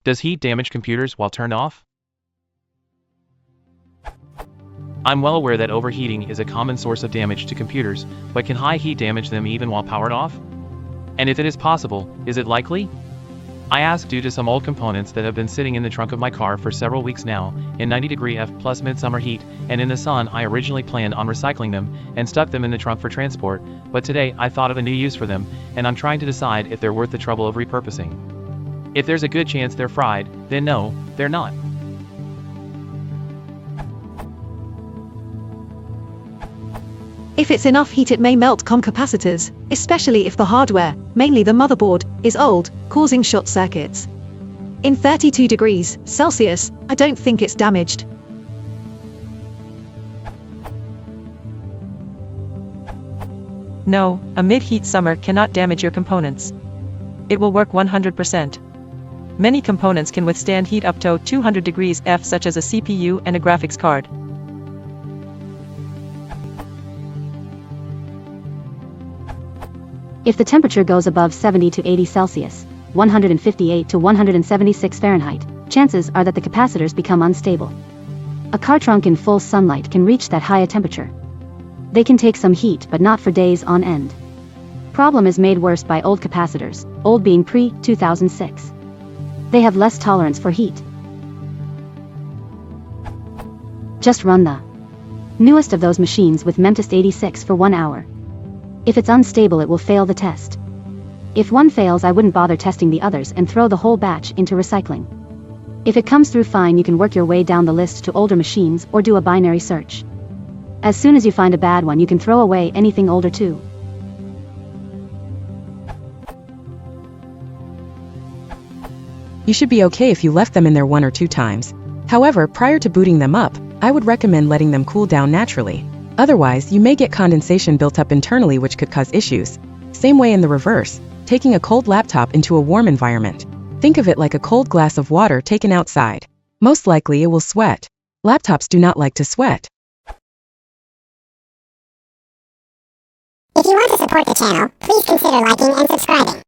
Does heat damage computers while turned off? I'm well aware that overheating is a common source of damage to computers, but can high heat damage them even while powered off? And if it is possible, is it likely? I ask due to some old components that have been sitting in the trunk of my car for several weeks now, in 90° F plus midsummer heat, and in the sun. I originally planned on recycling them, and stuck them in the trunk for transport, but today I thought of a new use for them, and I'm trying to decide if they're worth the trouble of repurposing. If there's a good chance they're fried, then no, they're not. If it's enough heat, it may melt COM capacitors, especially if the hardware, mainly the motherboard, is old, causing short circuits. In 32 degrees Celsius, I don't think it's damaged. No, a mid-heat summer cannot damage your components. It will work 100%. Many components can withstand heat up to 200 degrees F, such as a CPU and a graphics card. If the temperature goes above 70 to 80 Celsius, 158 to 176 Fahrenheit, chances are that the capacitors become unstable. A car trunk in full sunlight can reach that high a temperature. They can take some heat, but not for days on end. Problem is made worse by old capacitors, old being pre-2006. They have less tolerance for heat. Just run the newest of those machines with Memtest 86 for 1 hour. If it's unstable, it will fail the test. If one fails, I wouldn't bother testing the others and throw the whole batch into recycling. If it comes through fine, you can work your way down the list to older machines or do a binary search. As soon as you find a bad one, you can throw away anything older too. You should be okay if you left them in there 1 or 2 times. However, prior to booting them up, I would recommend letting them cool down naturally. Otherwise, you may get condensation built up internally, which could cause issues. Same way in the reverse, taking a cold laptop into a warm environment. Think of it like a cold glass of water taken outside. Most likely it will sweat. Laptops do not like to sweat. If you want to support the channel, please consider liking and subscribing.